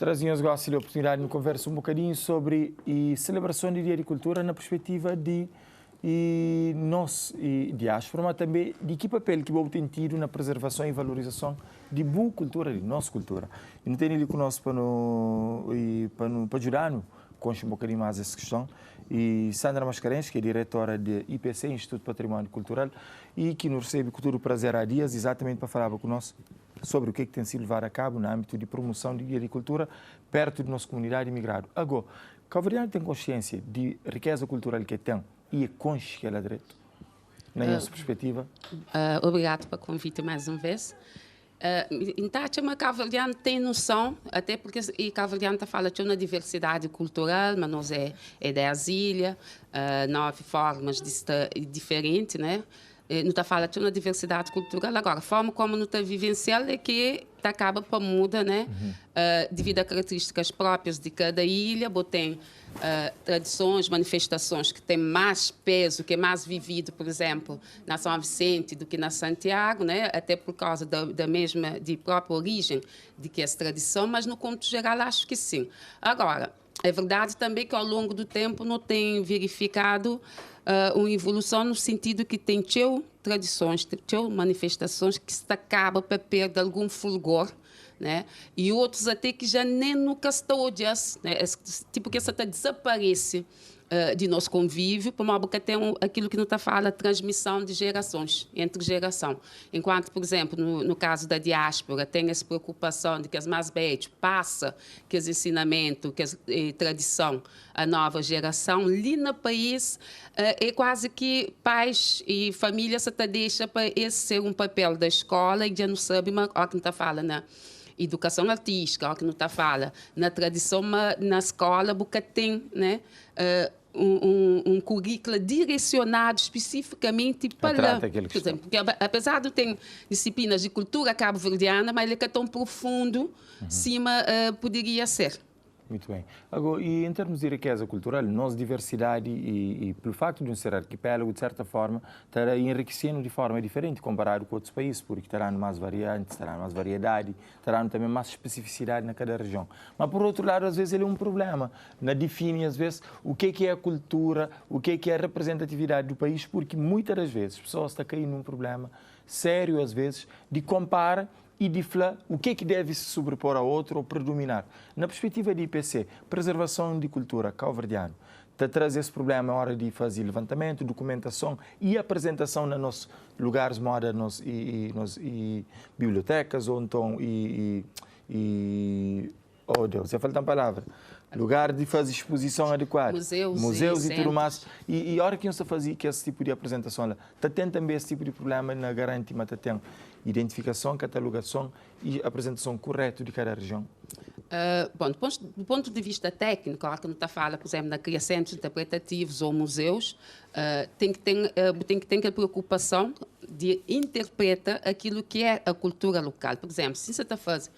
Trazíamos agora a oportunidade de conversar um bocadinho sobre a celebração do Dia de Cultura na perspectiva de nós, diáspora, mas também de que papel que vamos ter tido na preservação e valorização de boa cultura, de nossa cultura. E não tem ele conosco para ajudar-nos com um bocadinho mais essa questão. E Sandra Mascarenhas, que é diretora de IPC, Instituto Património Cultural, e que nos recebe com todo o prazer há dias, exatamente para falar conosco sobre o que tem sido levado a cabo no âmbito de promoção de agricultura perto da nossa comunidade imigrada. Agora, Cabo Verde tem consciência de riqueza cultural que tem e é consciente que ela é direito, na nossa perspectiva? Obrigado pelo convite mais uma vez. Então, o Cabo Verde tem noção, até porque o Cabo Verde fala de uma diversidade cultural, mas nós é 10 ilhas, 9 formas diferentes, né? Não está falando de uma diversidade cultural. Agora, a forma como não está vivenciando é que acaba para muda, né? Devido a características próprias de cada ilha, tem tradições, manifestações que têm mais peso, que é mais vivido, por exemplo, na São Vicente do que na Santiago, né? Até por causa da mesma, de própria origem de que essa tradição, mas no conto geral acho que sim. Agora, é verdade também que ao longo do tempo não tem verificado uma evolução no sentido que tem tradições, manifestações que se acaba para perder algum fulgor, né? E outros até que já nem nunca estão odiados, né? Tipo que essa desaparece de nosso convívio, por uma boca tem aquilo que não está falando, a transmissão de gerações, entre geração. Enquanto, por exemplo, no caso da diáspora, tem essa preocupação de que as mais velhas passa que os ensinamentos, que a tradição, a nova geração, ali no país, é quase que pais e famílias até deixa para esse ser um papel da escola e já não sabe, mas ó, que não está falando, né? Educação artística, ó, que não está falando, na tradição, na escola, porque tem, né? Um currículo direcionado especificamente para... Por exemplo, porque, apesar de ter disciplinas de cultura cabo-verdiana, mas ele é tão profundo, cima poderia ser. Muito bem. Agora, e em termos de riqueza cultural, nossa diversidade e pelo facto de um ser arquipélago, de certa forma, estará enriquecendo de forma diferente comparado com outros países, porque terá mais variantes, terá mais variedade, terá também mais especificidade na cada região. Mas, por outro lado, às vezes ele é um problema. Na define, às vezes, o que é a cultura, o que é a representatividade do país, porque muitas das vezes as pessoas estão caindo num problema sério, às vezes, de comparar e de falar o que deve se sobrepor a outro ou predominar. Na perspectiva de IPC, preservação de cultura cabo-verdiana, está a trazer esse problema na hora de fazer levantamento, documentação e apresentação nos nossos lugares modernos e bibliotecas, ou então, oh Deus, já falta uma palavra. Lugar de fazer exposição adequada. Museus e tudo mais. E a hora que você fazia esse tipo de apresentação, está tendo também esse tipo de problema na garantia, mas tem identificação, catalogação e apresentação correta de cada região? Bom, do ponto de vista técnico, que não está falando, por exemplo, na criação de centros interpretativos ou museus, tem que ter a preocupação de interpretar aquilo que é a cultura local. Por exemplo, se você está fazendo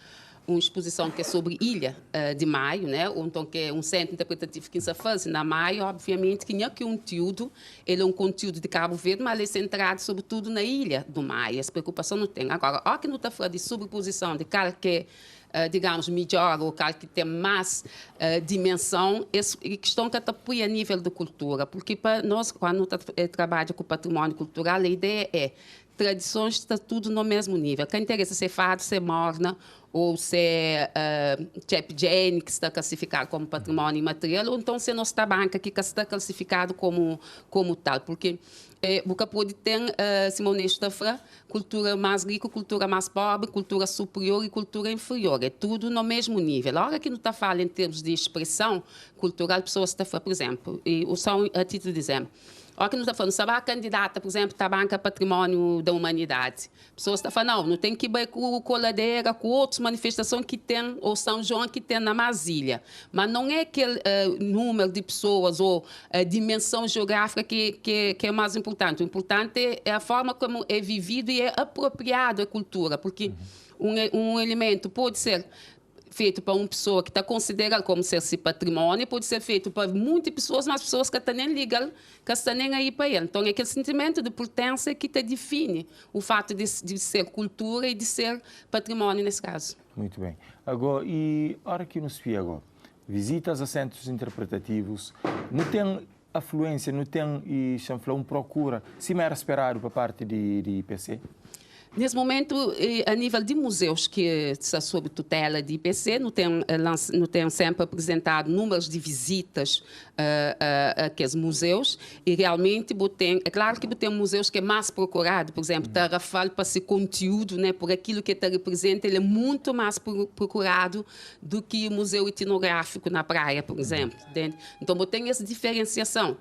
uma exposição que é sobre Ilha de Maio, né? Ou então que é um centro interpretativo que se faz na Maio, obviamente que não é que um conteúdo, ele é um conteúdo de Cabo Verde, mas ele é centrado sobretudo na Ilha do Maio. Essa preocupação não tem. Agora, ó que não está falando de sobreposição de cara que digamos, melhor ou que tem mais dimensão, é questão que apoia a nível de cultura, porque para nós, quando trabalha com o património cultural, a ideia é tradições está tudo no mesmo nível. Quem interessa ser fado, ser morna, ou ser Chep-Jane, que está classificado como patrimônio imaterial, ou então ser nossa banca, que está classificado como tal. Porque você pode ter, Simone Estafra, cultura mais rica, cultura mais pobre, cultura superior e cultura inferior. É tudo no mesmo nível. A hora que não está falando em termos de expressão cultural, pessoas estão, por exemplo, e só a título de exemplo, olha que não está falando, sabe a candidata, por exemplo, da Banca Património da Humanidade. Pessoas estão falando, não tem que ir com coladeira, com outras manifestações que tem, ou São João que tem na Masília. Mas não é aquele número de pessoas ou dimensão geográfica que é mais importante. O importante é a forma como é vivido e é apropriado a cultura, porque um elemento pode ser feito para uma pessoa que está considerada como ser seu patrimônio, pode ser feito para muitas pessoas, mas pessoas que estão nem ligadas, que estão nem aí para ele. Então, é aquele sentimento de pertença que te define o fato de ser cultura e de ser patrimônio nesse caso. Muito bem. Agora, e a hora que nos vê agora, visitas a centros interpretativos, não tem afluência, não tem procura, se me era esperado para parte de IPC? Nesse momento, a nível de museus que está sob tutela de IPC, não tem sempre apresentado números de visitas a aqueles museus e realmente é claro que tem museus que é mais procurado, por exemplo, Tarrafal para esse conteúdo, né, por aquilo que ele representa, ele é muito mais procurado do que o museu etnográfico na praia, por exemplo. Entende? Então, tem essa diferenciação.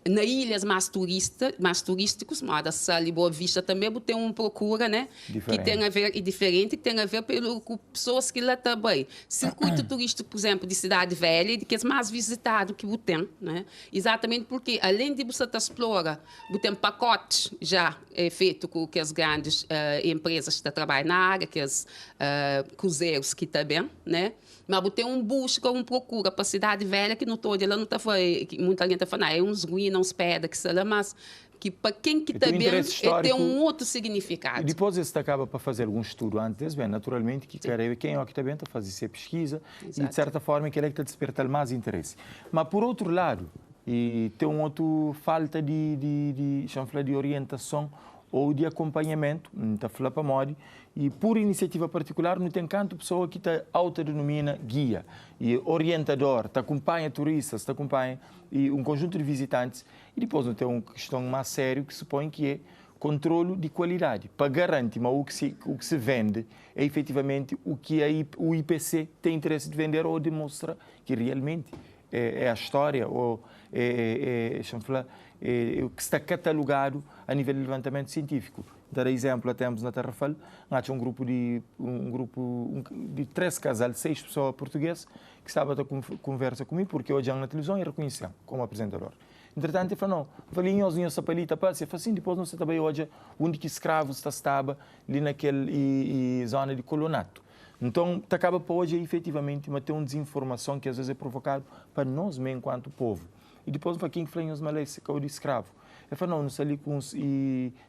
Na ilhas mais turísticos, Moda Sal e Boa Vista também tem uma procura, né, que tem a ver, e diferente, que tem a ver com pessoas que lá também. Circuito turístico, por exemplo, de Cidade Velha, que é mais visitado que o tem, né? Exatamente porque, além de você explorar, tem pacotes já feito com que as grandes empresas que trabalham na área, que as cruzeiros que também, né? Mas tem busca, procura para a Cidade Velha, que não todo, ela não está muita gente está falando, é uns ruínas, uns pedras, que sei lá, mas que para quem que também tem um outro significado. E depois você acaba para fazer algum estudo antes, bem, naturalmente, que quem é que também está a fazer essa pesquisa. Exato. E de certa forma que ele é que está a despertar mais interesse. Mas por outro lado, tem uma outra falta de orientação ou de acompanhamento, não está falando para Modi, e por iniciativa particular não tem canto pessoa que está autodenomina guia e orientador, te acompanha turistas, te acompanha e um conjunto de visitantes, e depois não tem uma questão mais séria que supõe que é controle de qualidade, para garantir que o que se vende é efetivamente o que o IPC tem interesse de vender ou demonstra que realmente é a história ou o que está catalogado a nível de levantamento científico. Dar exemplo, temos na Tarrafal, há um grupo de 13 casais, 6 pessoas portuguesas, que estavam a conversa comigo, porque hoje na televisão e reconheciam como apresentador. Entretanto, ele falou, não, falei, os meus sapalitos, eu falei assim, depois não sei também hoje, onde que escravos estava ali naquela zona de colonato. Então, acaba para hoje, efetivamente, mas tem uma desinformação que às vezes é provocada para nós mesmo, enquanto povo. E depois, para quem falou, os malês, que é o de escravo. Ele falou, não, não sei ali com os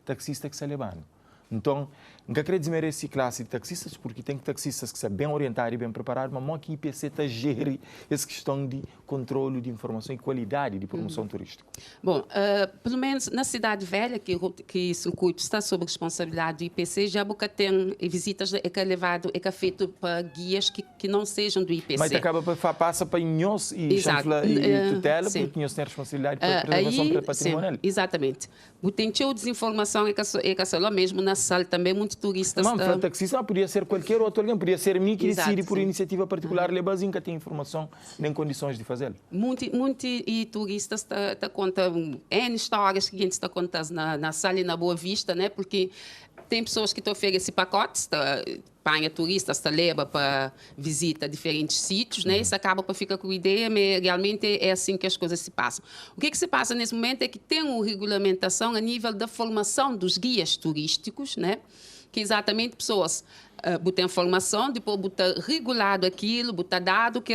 taxistas que se levaram. Então, não quero dizer essa classe de taxistas, porque tem taxistas que são bem orientados e bem preparados, mas que o IPC está a gerir essa questão de controle de informação e qualidade de promoção turística. Bom, pelo menos na Cidade Velha, que o circuito está sob responsabilidade do IPC, já tem visitas que é levado, que é feito para guias que não sejam do IPC. Mas passa para nós e tutela, porque nós temos responsabilidade para a preservação patrimonial. Sim, exatamente. Tem desinformação é que lá mesmo na sala também muitos turistas. Mas taxista podia ser qualquer outro alguém, podia ser mim que decide por iniciativa particular, levazinho que tem informação nem condições de fazer. Muitos turistas contam N histórias que a gente está contando na sala e na Boa Vista, né? Porque tem pessoas que te oferecem pacotes, apanha turistas, te leva para visita a diferentes sítios, né? Isso acaba para ficar com a ideia, mas realmente é assim que as coisas se passam. O que se passa nesse momento é que tem uma regulamentação a nível da formação dos guias turísticos, né? Que exatamente pessoas botam formação, depois botar regulado aquilo, botar dado que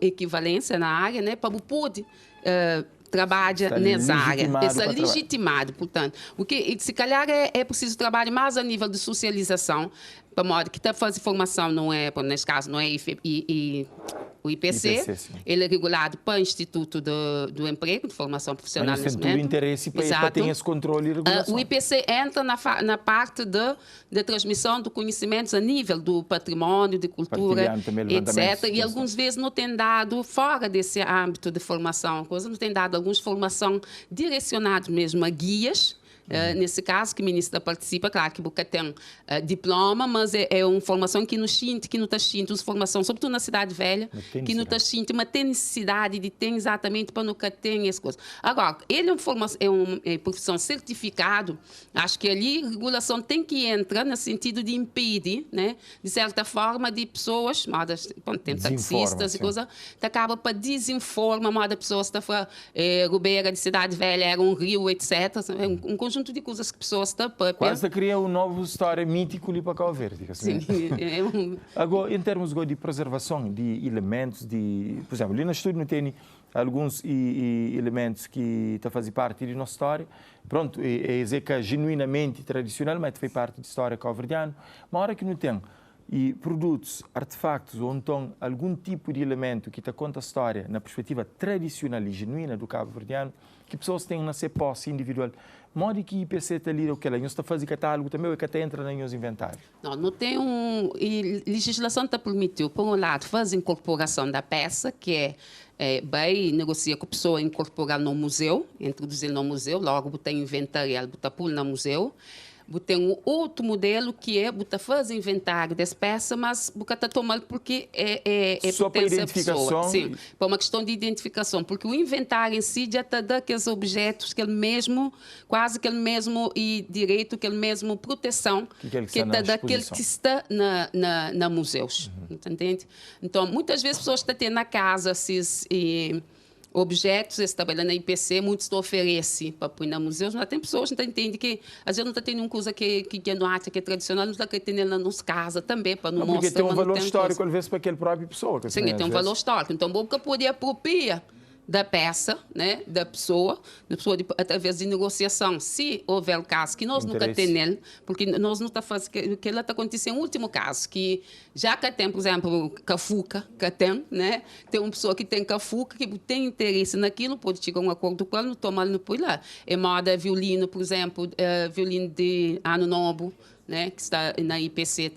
equivalência na área, né? Para poder trabalha nessa área. Está legitimado, portanto. O que, se calhar, é preciso trabalhar mais a nível de socialização, para modo que está a fazer formação, não é, neste caso, não é o IPC, ele é regulado para o Instituto do Emprego, de Formação Profissional. Mas tem interesse para ter esse controle e regulação. O IPC entra na parte da transmissão de conhecimentos a nível do património, de cultura, etc. E algumas vezes não tem dado, fora desse âmbito de formação, não tem dado algumas formação direcionadas mesmo a guias. Nesse caso, que o ministro participa, claro que porque tem diploma, mas é uma formação que não está sentindo, uma formação, sobretudo na Cidade Velha, que não está sentindo, mas tem necessidade de ter exatamente para nunca ter as coisas. Agora, ele é uma profissão certificado, acho que ali a regulação tem que entrar no sentido de impedir, né, de certa forma, de pessoas, tem taxistas e coisas, que acaba para desinformar, pessoas que estão Rubeira de Cidade Velha, era um rio, etc. Um conjunto conjunto de coisas que pessoas estão para... Quase cria uma nova história mítica ali para Cabo Verde. Sim. Agora, em termos de preservação de elementos, por exemplo, ali no estúdio não tem alguns elementos que fazem parte da nossa história. Pronto, é dizer que é genuinamente tradicional, mas faz parte da história cabo-verdiana. Mas a hora que não tem produtos, artefactos ou então algum tipo de elemento que conta a história na perspectiva tradicional e genuína do cabo-verdiano, que pessoas têm na sua posse individual. Modo que o IPC está ali, o que está fazendo catálogo também, ou que até entra nos inventários? Não tem e legislação está permitiu, por um lado, fazer incorporação da peça, que bem negocia com a pessoa incorporar no museu, introduzir no museu, logo botar inventariar, botar pôr no museu. Tem um outro modelo que é fazer inventário das peças, mas está tomando porque é só para identificação. Sim, para uma questão de identificação, porque o inventário em si já está daqueles objetos que ele mesmo, quase que ele mesmo e direito, que ele mesmo proteção que está daquele que está na museus, entende? Então muitas vezes pessoas estão tendo na casa esses objetos, eles trabalham na IPC, muitos te oferecem para pôr no museu, mas tem pessoas que não entendem que, às vezes, não está tendo uma coisa que é no arte, que é tradicional, não está tendo na nossa casa também, para não mostrar. Porque tem um valor histórico, às vezes, para aquela própria pessoa. Sim, tem um valor histórico. Então, bom, que poder apropriar da peça, né, da pessoa através de negociação, se houver o caso, que nós nunca temos nele, porque nós não está fazendo, que ela está acontecendo, o último caso, que já que tem, por exemplo, Cafuca, que tem uma pessoa que tem Cafuca, que tem interesse naquilo, pode chegar a um acordo com ela, não toma ele por lá. É moda violino, por exemplo, violino de Ano Novo, né, que está na IPC,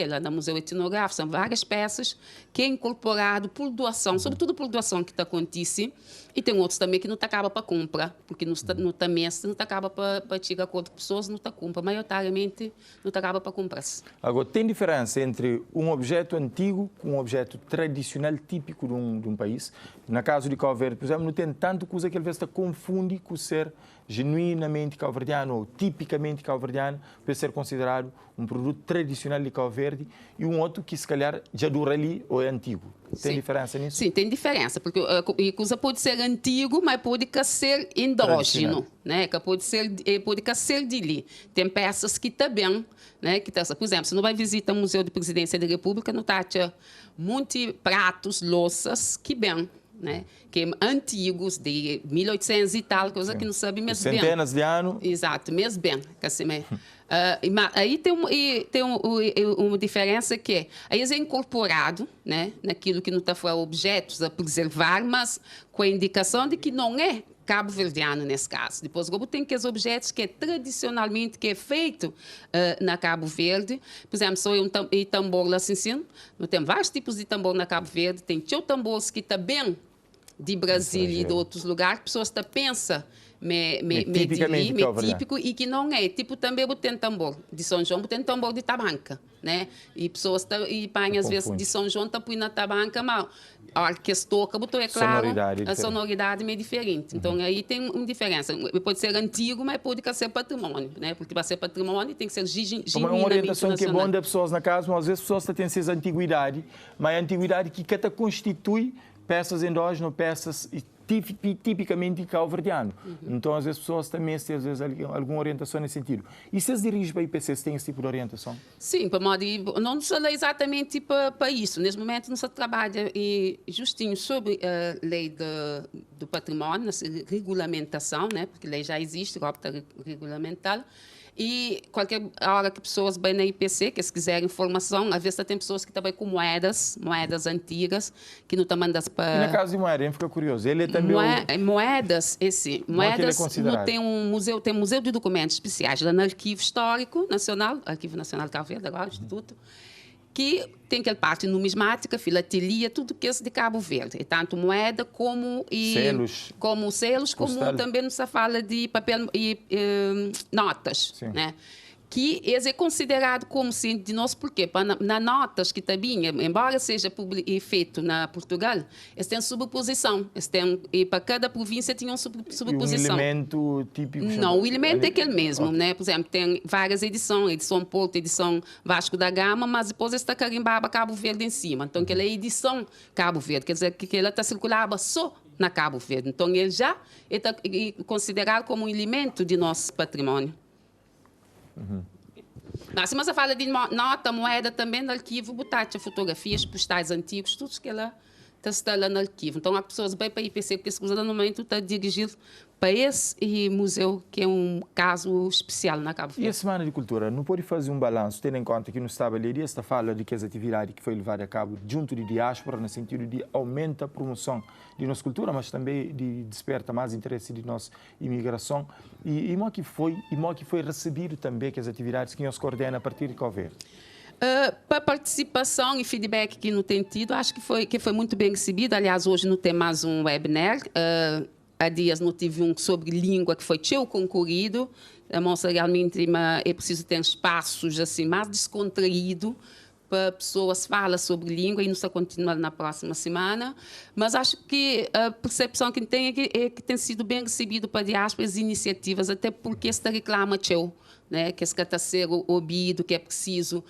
lá no Museu Etnográfico, são várias peças que é incorporado por doação, sobretudo por doação que está acontecendo, e tem outros também que não acaba para compra, porque não está mestre, não acaba para tirar acordo com pessoas, não está compra, maioritariamente não acaba para comprar. Agora, tem diferença entre um objeto antigo com um objeto tradicional típico de um país? Na caso de Cabo Verde, por exemplo, não tem tanto coisa que ele se confunde com ser genuinamente cabo-verdiano ou tipicamente cabo-verdiano para ser considerado um produto tradicional de Cabo Verde e um outro que se calhar já dura ali ou é antigo. Tem diferença nisso? Sim, tem diferença, porque a coisa pode ser antigo, mas pode ser endógeno, né? Que pode ser de ali. Tem peças que também, né? Que por exemplo, se não vai visitar o Museu de Presidência da República, não está muitos pratos, louças que bem, né? Que antigos, de 1800 e tal, coisa que não sabe mesmo bem. Centenas de anos. Exato, mesmo bem. Aí tem uma diferença que aí é incorporado, né, naquilo que não está fora objetos a preservar, mas com a indicação de que não é cabo-verdiano nesse caso. Depois, tem que os objetos que tradicionalmente que é feito na Cabo Verde. Por exemplo, só um tambor lá assim, tem vários tipos de tambor na Cabo Verde. Tem tambores que também de Brasília e de outros lugares, pessoas pensam típico e que não é. Tipo, também tem tambor de São João, tem tambor de tabanca, né? E pessoas põem, às vezes, de São João, põem na tabanca, mas a hora que se toca, é claro, a sonoridade é meio diferente. Então, aí tem uma diferença. Pode ser antigo, mas pode ser patrimônio, né? Porque para ser patrimônio tem que ser genuinamente uma orientação que é bom das pessoas na casa, mas às vezes as pessoas têm essa antiguidade, mas a antiguidade que constitui peças endógenas, peças tipicamente cabo-verdiano. Então, às vezes, as pessoas também têm alguma orientação nesse sentido. E se as dirigem para a IPC, se tem esse tipo de orientação? Sim, não se lê exatamente para isso. Nesse momento, não se trabalha justinho sobre a lei do patrimônio, a regulamentação, né? Porque a lei já existe, agora está regulamentada. E qualquer hora que pessoas vão na IPC, que se quiserem informação, às vezes tem pessoas que trabalham com moedas antigas, que não estão mandando para... E na casa de moeda, fica curioso, ele é também... Moedas não tem um museu, tem um museu de documentos especiais lá no Arquivo Histórico Nacional, Arquivo Nacional de Cabo Verde, agora, Instituto, que tem aquela parte numismática, filatelia, tudo que é de Cabo Verde. E tanto moeda como selos, como também não se fala de papel e notas, né? Que é considerado como sendo de nós, porque na notas que também, embora seja feito na Portugal, eles têm sobreposição. E para cada província tinha uma sobreposição. Um elemento típico? Não, o elemento é aquele mesmo, né? Por exemplo, tem várias edições, edição Porto, edição Vasco da Gama, mas depois está carimbada Cabo Verde em cima. Então, aquela é a edição Cabo Verde, quer dizer que ela está circulada só na Cabo Verde. Então, ele já é considerado como um elemento de nosso patrimônio. Se você fala de nota, moeda, também no arquivo, botar fotografias, postais antigos, tudo que ela está lá no arquivo. Então, as pessoas vão para a IPC, porque se usa no momento está dirigido para esse museu, que é um caso especial na Cabo Verde. E a Semana de Cultura, não pode fazer um balanço, tendo em conta que no Estabilidade está fala de que as atividades que foi levada a cabo junto de diáspora, no sentido de aumenta a promoção de nossa cultura, mas também de desperta mais interesse de nossa imigração. E como que foi recebido também que as atividades que nós coordenamos a partir de Cabo Verde? Para participação e feedback que não tem tido, acho que foi muito bem recebido. Aliás, hoje não tem mais um webinar. Há dias não tive um sobre língua que foi concorrido. Mostra realmente é preciso ter espaços assim mais descontraído para pessoas falar sobre língua e não só continuar na próxima semana. Mas acho que a percepção que tem é que tem sido bem recebido para diásporas e iniciativas, até porque esta reclama né, que está a ser ouvido, que é preciso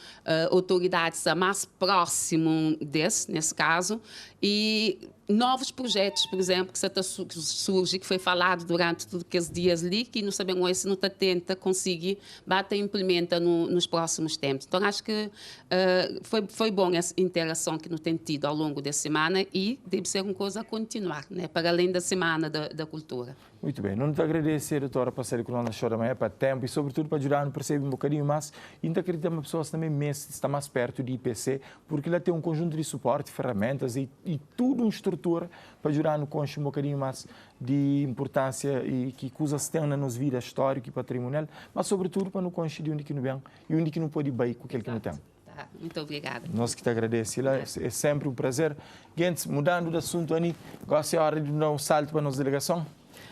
autoridades mais próximas nesse caso, e novos projetos, por exemplo, que surge, que foi falado durante todos aqueles dias ali, que não sabemos se não está tenta conseguir bater e implementa nos próximos tempos. Então, acho que foi bom essa interação que não tem tido ao longo da semana e deve ser uma coisa a continuar, né, para além da Semana da Cultura. Muito bem. Não te agradecer, doutora, por ser com nós amanhã para tempo e, sobretudo, para ajudar a perceber um bocadinho mais. E ainda acreditamos que pessoas também está mais perto de IPC, porque ela tem um conjunto de suporte, ferramentas e tudo uma estrutura para ajudar no conche um bocadinho mais de importância e que coisas têm na nossa vida histórica e patrimonial, mas, sobretudo, para no conche de onde que não vem e onde que não pode ir bem com aquele que não tem. Muito obrigada. Nós que te agradecemos. É sempre um prazer. Gente, mudando de assunto, Ani, gosta a hora de dar um salto para a nossa delegação?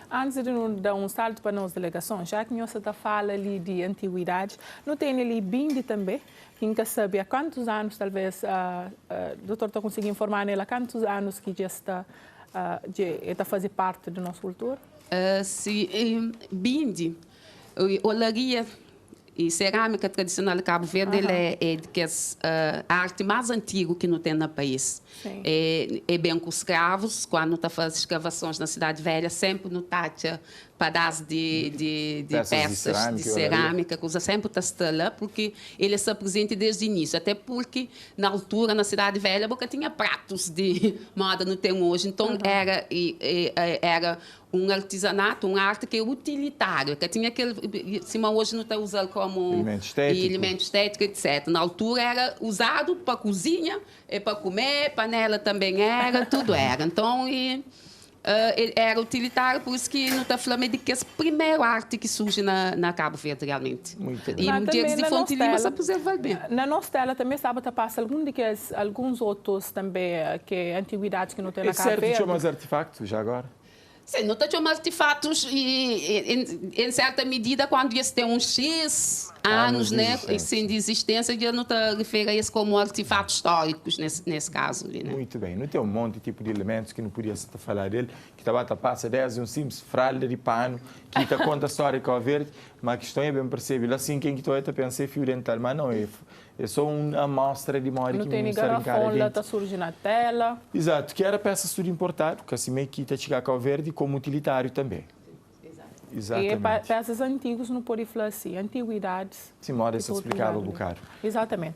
Antes de dar um salto para a nossa delegação, já que nós está falando ali de antiguidades, não tem ali Bindi também, quem quer saber há quantos anos, talvez, o doutor está conseguindo informar nela, há quantos anos que já está a fazer parte da nossa cultura? Sim, Bindi, olaria e cerâmica tradicional de Cabo Verde, é a arte mais antiga que não tem no país. É bem com escravos, quando está fazendo escavações na Cidade Velha, sempre no tacha pedaços de peças de cerâmica, coisa sempre está lá, porque ele está presente desde o início, até porque na altura, na Cidade Velha, boca tinha pratos de moda, não tem hoje, então era um artesanato, uma arte que é utilitário, que tinha aquele, se hoje não está usando como elemento estético, etc. Na altura era usado para cozinha, para comer, panela também era, tudo era. Então, era utilitário, por isso que não está falando de que é a primeira arte que surge na Cabo Verde, realmente. Muito bem. E no dia de Fonte Lima, se preserva bem. Na nossa tela também estava a passar alguns outros também, que antiguidades que não tem na Cabo Verde. É certo que tinha mais artefactos já agora? Sim, não tem artefatos e, em certa medida, quando eles têm uns X anos, né, sem de existência, eu não te refiro a isso como artefatos históricos, nesse caso. Né? Muito bem. Não tem um monte de tipo de elementos que não podia se falar dele, que estava a passar desde um simples fralda de pano, que está conta a história com a verde, mas a questão é bem percebível. Assim, quem que estou a pensar fio dental, mas não é. É só uma amostra de memória que me está em cara. Está surgindo na tela. Exato, que era peça tudo importado, que assim meio que está chegando com a verde como utilitário também. Exatamente. E peças antigas não pode falar assim, antiguidades. Sim, moda se explicava o bocado. Exatamente.